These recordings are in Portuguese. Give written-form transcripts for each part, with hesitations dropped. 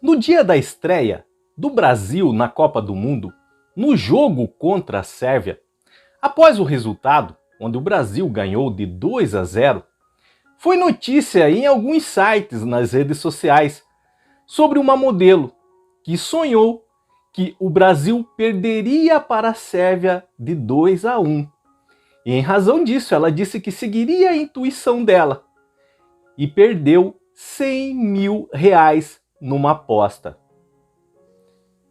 No dia da estreia do Brasil na Copa do Mundo, no jogo contra a Sérvia, após o resultado, onde o Brasil ganhou de 2-0, foi notícia em alguns sites nas redes sociais sobre uma modelo que sonhou que o Brasil perderia para a Sérvia de 2-1. E em razão disso, ela disse que seguiria a intuição dela e perdeu R$100 mil numa aposta.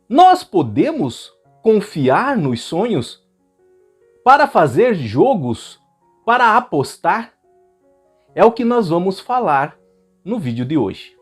Nós podemos confiar nos sonhos para fazer jogos, para apostar? É o que nós vamos falar no vídeo de hoje.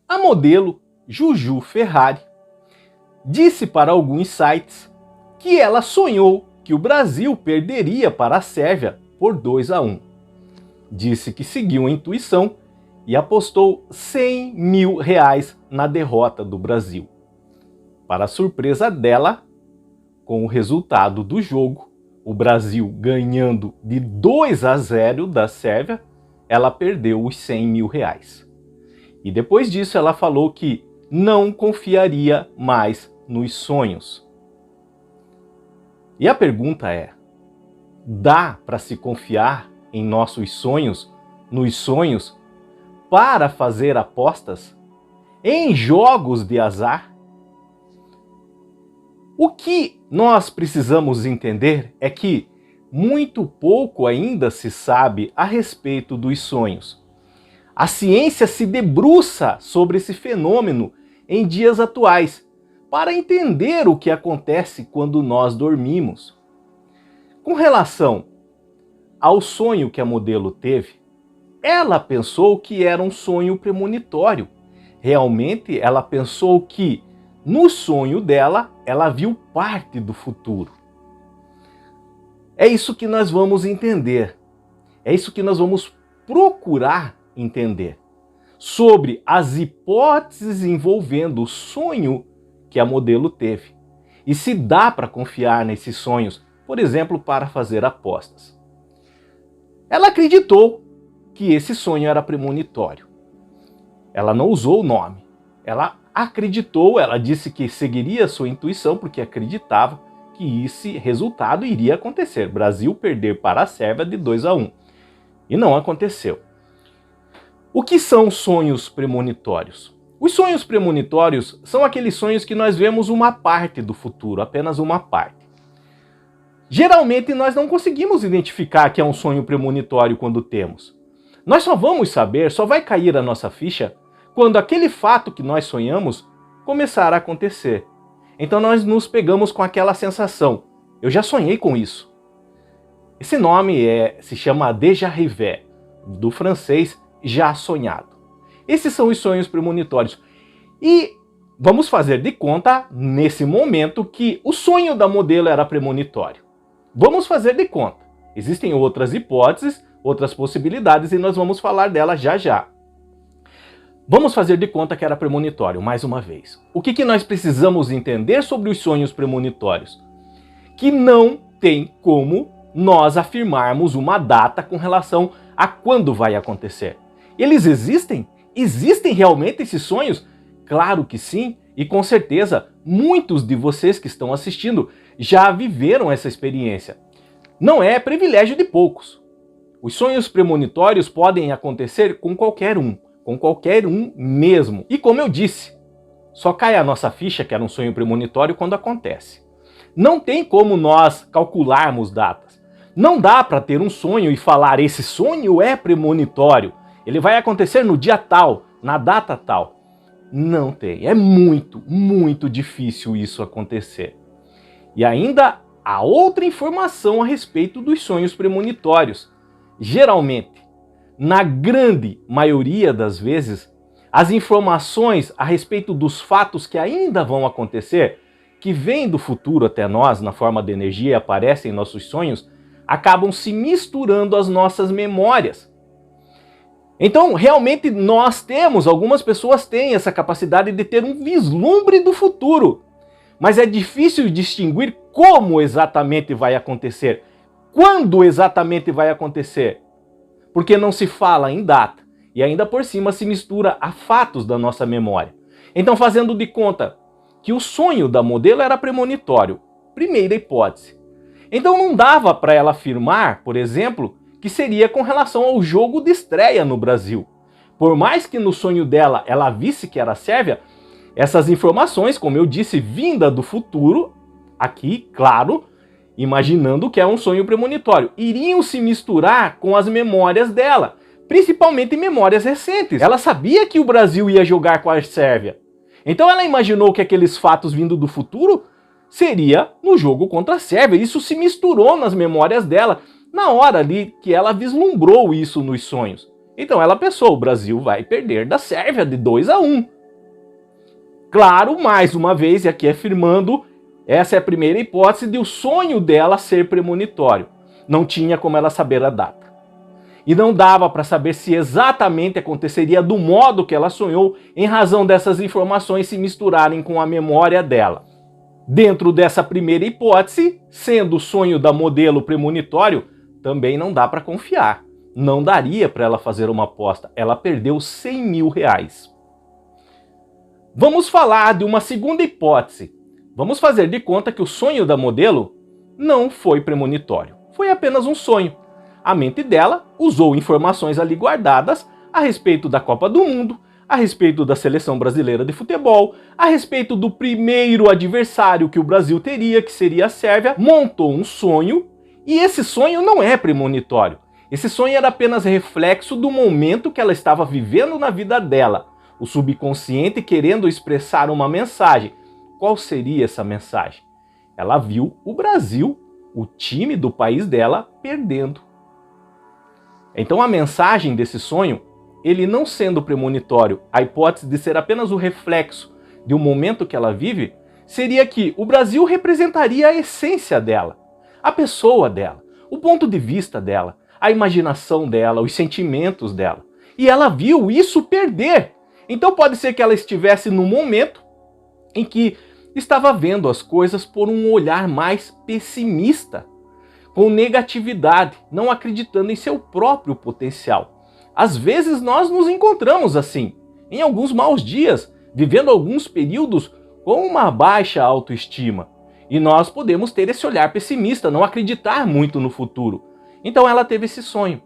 A modelo Juju Ferrari disse para alguns sites que ela sonhou que o Brasil perderia para a Sérvia por 2-1. Disse que seguiu a intuição e apostou R$100 mil na derrota do Brasil. Para surpresa dela, com o resultado do jogo, o Brasil ganhando de 2-0 da Sérvia, ela perdeu os R$100 mil. E depois disso ela falou que não confiaria mais nos sonhos. E a pergunta é: dá para se confiar em nossos sonhos, nos sonhos, para fazer apostas em jogos de azar? O que nós precisamos entender é que muito pouco ainda se sabe a respeito dos sonhos. A ciência se debruça sobre esse fenômeno em dias atuais, para entender o que acontece quando nós dormimos. Com relação ao sonho que a modelo teve, ela pensou que era um sonho premonitório. Realmente, ela pensou que, no sonho dela, ela viu parte do futuro. É isso que nós vamos entender. É isso que nós vamos procurar entender sobre as hipóteses envolvendo o sonho que a modelo teve e se dá para confiar nesses sonhos, por exemplo, para fazer apostas. Ela acreditou que esse sonho era premonitório. Ela não usou o nome. Ela acreditou, ela disse que seguiria sua intuição porque acreditava que esse resultado iria acontecer. Brasil perder para a Sérvia de 2-1. E não aconteceu. O que são sonhos premonitórios? Os sonhos premonitórios são aqueles sonhos que nós vemos uma parte do futuro, apenas uma parte. Geralmente nós não conseguimos identificar que é um sonho premonitório quando temos. Nós só vamos saber, só vai cair a nossa ficha quando aquele fato que nós sonhamos começar a acontecer. Então nós nos pegamos com aquela sensação: eu já sonhei com isso. Esse nome se chama déjà vu, do francês já sonhado. Esses são os sonhos premonitórios. E vamos fazer de conta, nesse momento, que o sonho da modelo era premonitório. Vamos fazer de conta. Existem outras hipóteses, outras possibilidades, e nós vamos falar delas já já. Vamos fazer de conta que era premonitório, mais uma vez. O que nós precisamos entender sobre os sonhos premonitórios? Que não tem como nós afirmarmos uma data com relação a quando vai acontecer. Eles existem? Existem realmente esses sonhos? Claro que sim, e com certeza muitos de vocês que estão assistindo já viveram essa experiência. Não é privilégio de poucos. Os sonhos premonitórios podem acontecer com qualquer um mesmo. E como eu disse, só cai a nossa ficha que era um sonho premonitório quando acontece. Não tem como nós calcularmos datas. Não dá para ter um sonho e falar: esse sonho é premonitório. Ele vai acontecer no dia tal, na data tal. Não tem. É muito, muito difícil isso acontecer. E ainda há outra informação a respeito dos sonhos premonitórios. Geralmente, na grande maioria das vezes, as informações a respeito dos fatos que ainda vão acontecer, que vêm do futuro até nós na forma de energia e aparecem em nossos sonhos, acabam se misturando às nossas memórias. Então, realmente algumas pessoas têm essa capacidade de ter um vislumbre do futuro, mas é difícil distinguir como exatamente vai acontecer, quando exatamente vai acontecer, porque não se fala em data e ainda por cima se mistura a fatos da nossa memória. Então, fazendo de conta que o sonho da modelo era premonitório, primeira hipótese. Então não dava para ela afirmar, por exemplo, que seria com relação ao jogo de estreia no Brasil. Por mais que no sonho dela ela visse que era Sérvia, essas informações, como eu disse, vinda do futuro, aqui, claro, imaginando que é um sonho premonitório, iriam se misturar com as memórias dela, principalmente memórias recentes. Ela sabia que o Brasil ia jogar com a Sérvia. Então ela imaginou que aqueles fatos vindo do futuro seria no jogo contra a Sérvia. Isso se misturou nas memórias dela na hora ali que ela vislumbrou isso nos sonhos. Então ela pensou, o Brasil vai perder da Sérvia de 2-1. Claro, mais uma vez, e aqui afirmando, essa é a primeira hipótese de o sonho dela ser premonitório. Não tinha como ela saber a data. E não dava para saber se exatamente aconteceria do modo que ela sonhou, em razão dessas informações se misturarem com a memória dela. Dentro dessa primeira hipótese, sendo o sonho da modelo premonitório, também não dá para confiar. Não daria para ela fazer uma aposta. Ela perdeu 100 mil reais. Vamos falar de uma segunda hipótese. Vamos fazer de conta que o sonho da modelo não foi premonitório. Foi apenas um sonho. A mente dela usou informações ali guardadas a respeito da Copa do Mundo, a respeito da seleção brasileira de futebol, a respeito do primeiro adversário que o Brasil teria, que seria a Sérvia, montou um sonho, e esse sonho não é premonitório. Esse sonho era apenas reflexo do momento que ela estava vivendo na vida dela, o subconsciente querendo expressar uma mensagem. Qual seria essa mensagem? Ela viu o Brasil, o time do país dela, perdendo. Então a mensagem desse sonho, ele não sendo premonitório, a hipótese de ser apenas o reflexo de um momento que ela vive, seria que o Brasil representaria a essência dela, a pessoa dela, o ponto de vista dela, a imaginação dela, os sentimentos dela. E ela viu isso perder. Então pode ser que ela estivesse num momento em que estava vendo as coisas por um olhar mais pessimista, com negatividade, não acreditando em seu próprio potencial. Às vezes nós nos encontramos assim, em alguns maus dias, vivendo alguns períodos com uma baixa autoestima. E nós podemos ter esse olhar pessimista, não acreditar muito no futuro. Então ela teve esse sonho,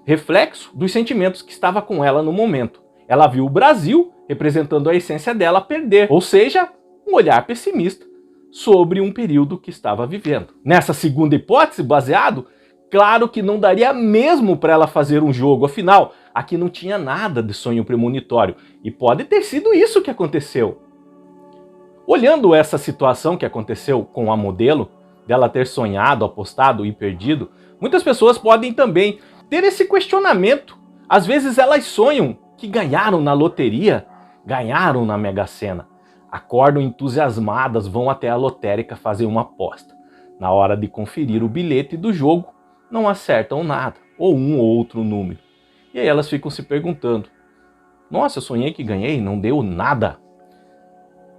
reflexo dos sentimentos que estava com ela no momento. Ela viu o Brasil, representando a essência dela, perder, ou seja, um olhar pessimista sobre um período que estava vivendo. Nessa segunda hipótese, baseado, claro que não daria mesmo para ela fazer um jogo, afinal, aqui não tinha nada de sonho premonitório, e pode ter sido isso que aconteceu. Olhando essa situação que aconteceu com a modelo, dela ter sonhado, apostado e perdido, muitas pessoas podem também ter esse questionamento. Às vezes elas sonham que ganharam na loteria, ganharam na Mega Sena. Acordam entusiasmadas, vão até a lotérica fazer uma aposta. Na hora de conferir o bilhete do jogo, não acertam nada, ou um ou outro número. E aí elas ficam se perguntando, nossa, eu sonhei que ganhei, não deu nada.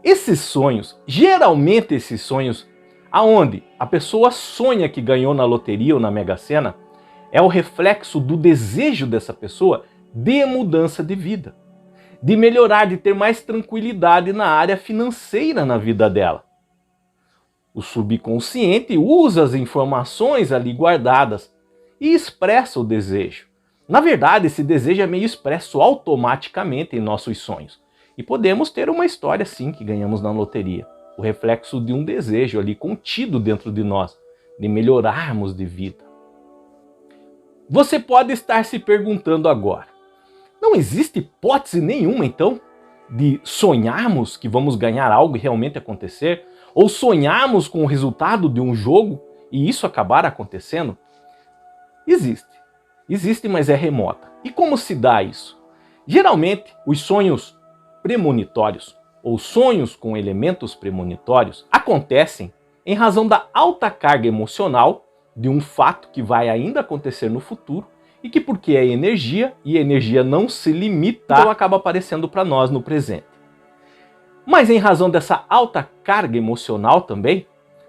Esses sonhos, geralmente esses sonhos, aonde a pessoa sonha que ganhou na loteria ou na Mega Sena, é o reflexo do desejo dessa pessoa de mudança de vida, de melhorar, de ter mais tranquilidade na área financeira na vida dela. O subconsciente usa as informações ali guardadas e expressa o desejo. Na verdade, esse desejo é meio expresso automaticamente em nossos sonhos. E podemos ter uma história assim que ganhamos na loteria. O reflexo de um desejo ali contido dentro de nós, de melhorarmos de vida. Você pode estar se perguntando agora, não existe hipótese nenhuma, então, de sonharmos que vamos ganhar algo e realmente acontecer? Ou sonharmos com o resultado de um jogo e isso acabar acontecendo? Existe. Existe, mas é remota. E como se dá isso? Geralmente, os sonhos premonitórios, ou sonhos com elementos premonitórios, acontecem em razão da alta carga emocional de um fato que vai ainda acontecer no futuro e que porque é energia, e a energia não se limita, então acaba aparecendo para nós no presente. Mas em razão dessa alta carga emocional também,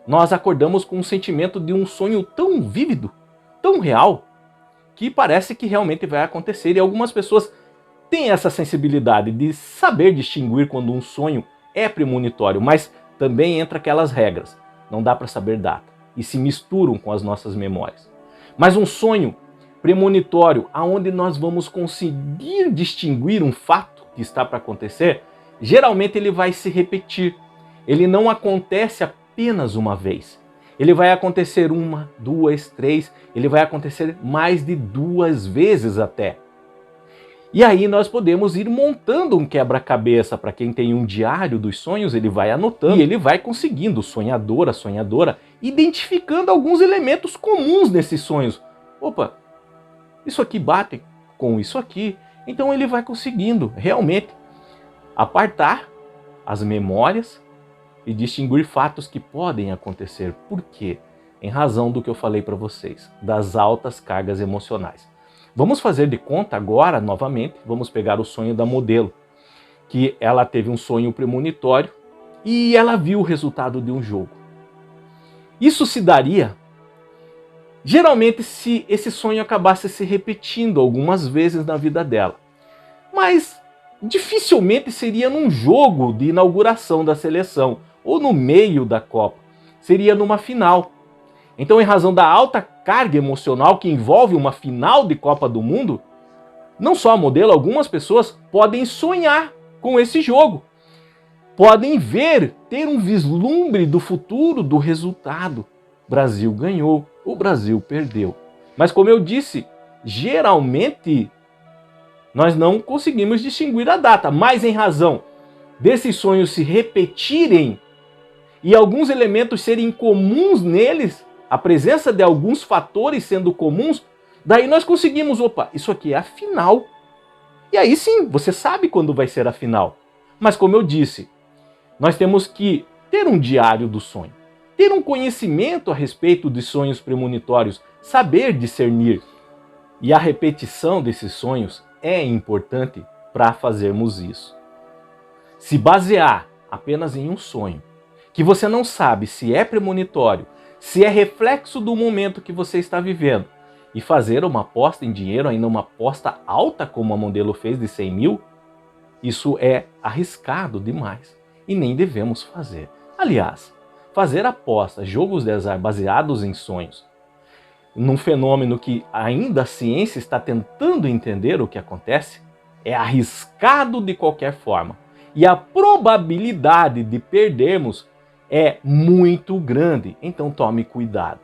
nós acordamos com um sentimento de um sonho tão vívido, tão real, que parece que realmente vai acontecer. E algumas pessoas têm essa sensibilidade de saber distinguir quando um sonho é premonitório, mas também entra aquelas regras. Não dá para saber data e se misturam com as nossas memórias. Mas um sonho premonitório, aonde nós vamos conseguir distinguir um fato que está para acontecer, geralmente ele vai se repetir. Ele não acontece apenas uma vez. Ele vai acontecer uma, duas, três, ele vai acontecer mais de 2 vezes até. E aí nós podemos ir montando um quebra-cabeça. Para quem tem um diário dos sonhos, ele vai anotando e ele vai conseguindo, o sonhador, a sonhadora, identificando alguns elementos comuns nesses sonhos. Opa, isso aqui bate com isso aqui. Então ele vai conseguindo realmente apartar as memórias e distinguir fatos que podem acontecer. Por quê? Em razão do que eu falei para vocês, das altas cargas emocionais. Vamos fazer de conta agora, novamente, vamos pegar o sonho da modelo, que ela teve um sonho premonitório e ela viu o resultado de um jogo. Isso se daria, geralmente, se esse sonho acabasse se repetindo algumas vezes na vida dela. Mas dificilmente seria num jogo de inauguração da seleção ou no meio da Copa. Seria numa final. Então, em razão da alta carga emocional que envolve uma final de Copa do Mundo, não só a modelo, algumas pessoas podem sonhar com esse jogo. Podem ver, ter um vislumbre do futuro, do resultado. O Brasil ganhou, o Brasil perdeu. Mas como eu disse, geralmente nós não conseguimos distinguir a data, mas em razão desses sonhos se repetirem e alguns elementos serem comuns neles, a presença de alguns fatores sendo comuns, daí nós conseguimos, opa, isso aqui é a final. E aí sim, você sabe quando vai ser a final. Mas como eu disse, nós temos que ter um diário do sonho, ter um conhecimento a respeito de sonhos premonitórios, saber discernir. E a repetição desses sonhos é importante para fazermos isso. Se basear apenas em um sonho, que você não sabe se é premonitório, se é reflexo do momento que você está vivendo, e fazer uma aposta em dinheiro, ainda uma aposta alta como a modelo fez de 100 mil, isso é arriscado demais e nem devemos fazer. Aliás, fazer apostas, jogos de azar baseados em sonhos, num fenômeno que ainda a ciência está tentando entender o que acontece, é arriscado de qualquer forma. E a probabilidade de perdermos é muito grande, então tome cuidado.